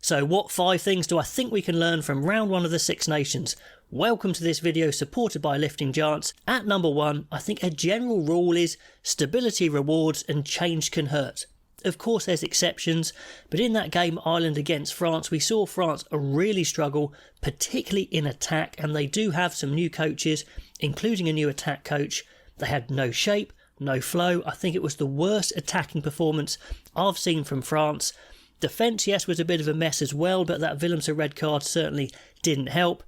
So what 5 things do I think we can learn from round 1 of the Six Nations? Welcome to this video supported by Lifting Giants. At number 1, I think a general rule is stability rewards and change can hurt. Of course there's exceptions, but in that game Ireland against France, we saw France really struggle, particularly in attack, and they do have some new coaches, including a new attack coach. They had no shape, no flow. I think it was the worst attacking performance I've seen from France. Defence, yes, was a bit of a mess as well, but that Willemse red card certainly didn't help.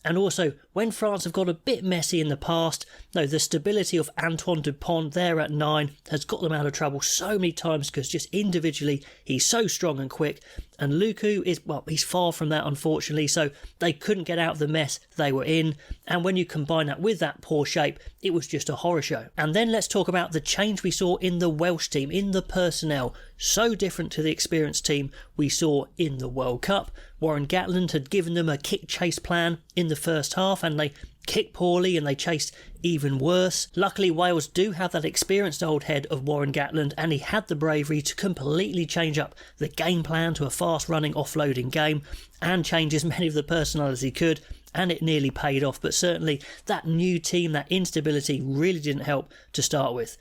And also, when France have got a bit messy in the past, no, the stability of Antoine Dupont there at 9 has got them out of trouble so many times because just individually he's so strong and quick. And Luku is, well, he's far from that unfortunately, so they couldn't get out of the mess they were in. And when you combine that with that poor shape, it was just a horror show. And then let's talk about the change we saw in the Welsh team, in the personnel. So different to the experienced team we saw in the World Cup. Warren Gatland had given them a kick chase plan in the first half and they kicked poorly and they chased even worse. Luckily Wales do have that experienced old head of Warren Gatland and he had the bravery to completely change up the game plan to a fast running offloading game and change as many of the personnel as he could, and it nearly paid off. But certainly that new team, that instability really didn't help to start with.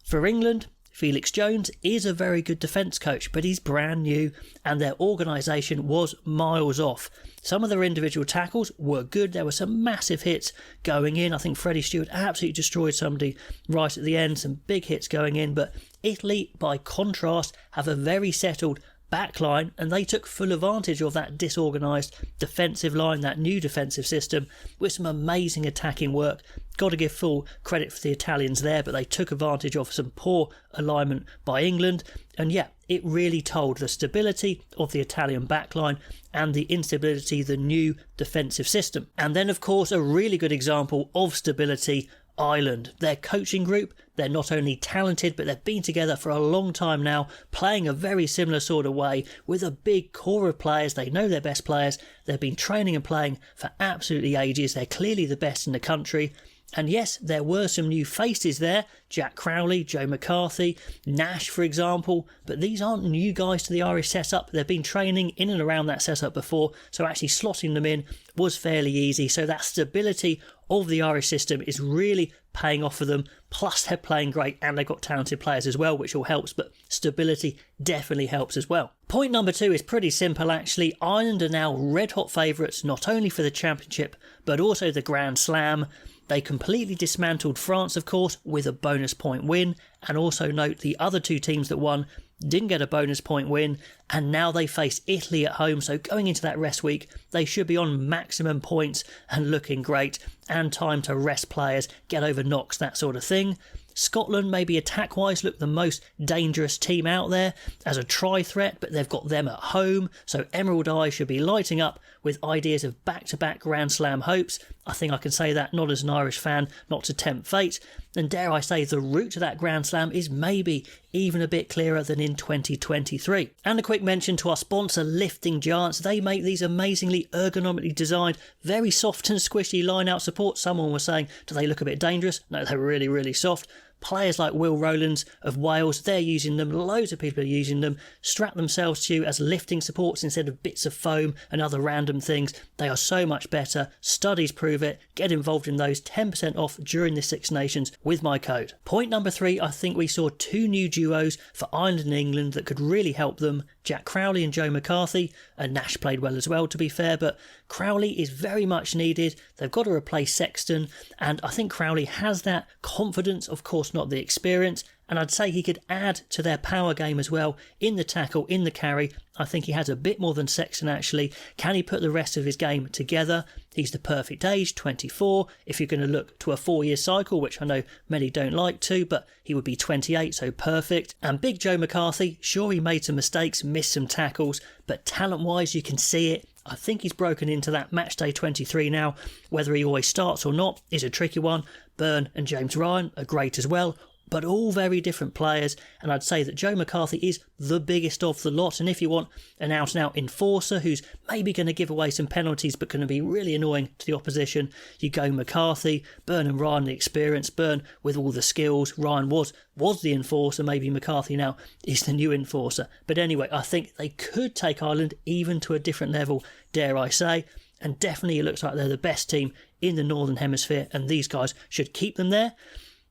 For England, Felix Jones is a very good defence coach, but he's brand new and their organisation was miles off. Some of their individual tackles were good. There were some massive hits going in. I think Freddie Stewart absolutely destroyed somebody right at the end. Some big hits going in. But Italy, by contrast, have a very settled backline and they took full advantage of that disorganised defensive line, that new defensive system, with some amazing attacking work. Got to give full credit for the Italians there, but they took advantage of some poor alignment by England. And yeah, it really told the stability of the Italian backline and the instability of the new defensive system. And then of course a really good example of stability, Ireland. Their coaching group, they're not only talented but they've been together for a long time now, playing a very similar sort of way with a big core of players. They know their best players, they've been training and playing for absolutely ages. They're clearly the best in the country. And yes, there were some new faces there, Jack Crowley, Joe McCarthy, Nash for example, but these aren't new guys to the Irish setup. They've been training in and around that setup before, so actually slotting them in was fairly easy. So that stability of the Irish system is really paying off for them, plus they're playing great and they've got talented players as well, which all helps, but stability definitely helps as well. Point number 2 is pretty simple actually. Ireland are now red hot favourites not only for the championship but also the Grand Slam. They completely dismantled France, of course, with a bonus point win. And also note the other 2 teams that won didn't get a bonus point win. And now they face Italy at home. So going into that rest week, they should be on maximum points and looking great. And time to rest players, get over knocks, that sort of thing. Scotland, maybe attack-wise, look the most dangerous team out there as a try threat, but they've got them at home, so Emerald Eye should be lighting up with ideas of back-to-back Grand Slam hopes. I think I can say that not as an Irish fan, not to tempt fate. And dare I say, the route to that Grand Slam is maybe even a bit clearer than in 2023. And a quick mention to our sponsor, Lifting Giants. They make these amazingly ergonomically designed, very soft and squishy line-out support. Someone was saying, do they look a bit dangerous? No, they're really, really soft. Players like Will Rowlands of Wales, they're using them, loads of people are using them, strap themselves to you as lifting supports instead of bits of foam and other random things. They are so much better, studies prove it. Get involved in those, 10% off during the Six Nations with my code. Point number 3, I think we saw 2 new duos for Ireland and England that could really help them. Jack Crowley and Joe McCarthy, and Nash played well as well to be fair, but Crowley is very much needed. They've got to replace Sexton, and I think Crowley has that confidence, of course not the experience, and I'd say he could add to their power game as well in the tackle, in the carry. I think he has a bit more than Sexton actually. Can he put the rest of his game together? He's the perfect age, 24. If you're going to look to a 4-year cycle, which I know many don't like to, but he would be 28, so perfect. And Big Joe McCarthy, sure he made some mistakes, missed some tackles, but talent-wise you can see it. I think he's broken into that matchday 23 now. Whether he always starts or not is a tricky one. Byrne and James Ryan are great as well. but all very different players, and I'd say that Joe McCarthy is the biggest of the lot. And if you want an out-and-out enforcer who's maybe going to give away some penalties but going to be really annoying to the opposition, you go McCarthy. Byrne and Ryan, the experience. Byrne with all the skills. Ryan was the enforcer. Maybe McCarthy now is the new enforcer. But anyway, I think they could take Ireland even to a different level, dare I say. And definitely it looks like they're the best team in the Northern Hemisphere, and these guys should keep them there.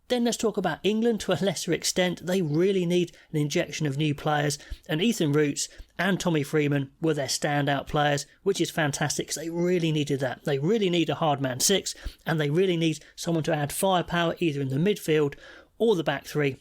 Then let's talk about England to a lesser extent. They really need an injection of new players, and Ethan Roots and Tommy Freeman were their standout players, which is fantastic because they really needed that. They really need a hard man 6, and they really need someone to add firepower either in the midfield or the back three.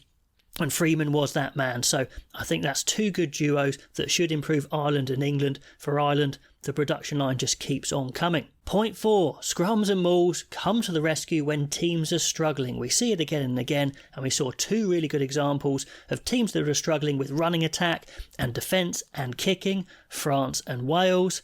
And Freeman was that man. So I think that's two good duos that should improve Ireland and England. For Ireland, the production line just keeps on coming. Point 4. Scrums and mauls come to the rescue when teams are struggling. We see it again and again, and we saw two really good examples of teams that are struggling with running attack and defence and kicking, France and Wales.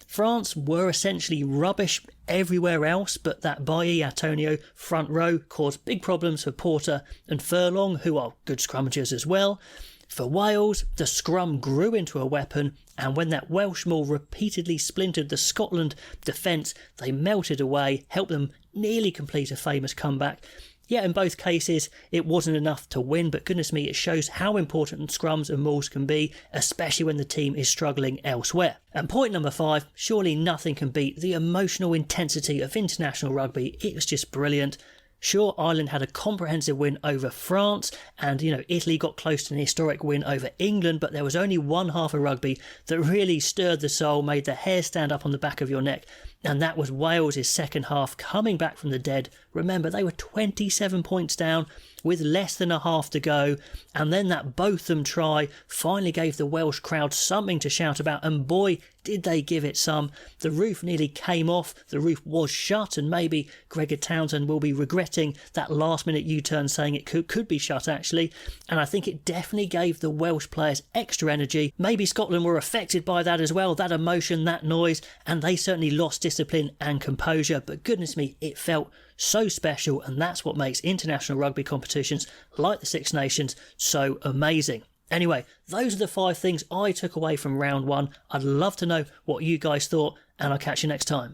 France were essentially rubbish everywhere else, but that Bailly-Antonio front row caused big problems for Porter and Furlong, who are good scrummagers as well. For Wales, the scrum grew into a weapon, and when that Welsh maul repeatedly splintered the Scotland defence, they melted away, helped them nearly complete a famous comeback. Yeah, in both cases, it wasn't enough to win, but goodness me, it shows how important scrums and mauls can be, especially when the team is struggling elsewhere. And point number 5, surely nothing can beat the emotional intensity of international rugby. It was just brilliant. Sure, Ireland had a comprehensive win over France, and Italy got close to an historic win over England, but there was only one half of rugby that really stirred the soul, made the hair stand up on the back of your neck, and that was Wales' second half coming back from the dead. Remember, they were 27 points down with less than a half to go, and then that Botham try finally gave the Welsh crowd something to shout about, and boy, did they give it some. The roof nearly came off, the roof was shut, and maybe Gregor Townsend will be regretting that last minute U-turn saying it could be shut actually, and I think it definitely gave the Welsh players extra energy. Maybe Scotland were affected by that as well, that emotion, that noise, and they certainly lost discipline and composure, but goodness me, it felt so special, and that's what makes international rugby competitions like the Six Nations so amazing. Anyway, those are the 5 things I took away from round 1. I'd love to know what you guys thought, and I'll catch you next time.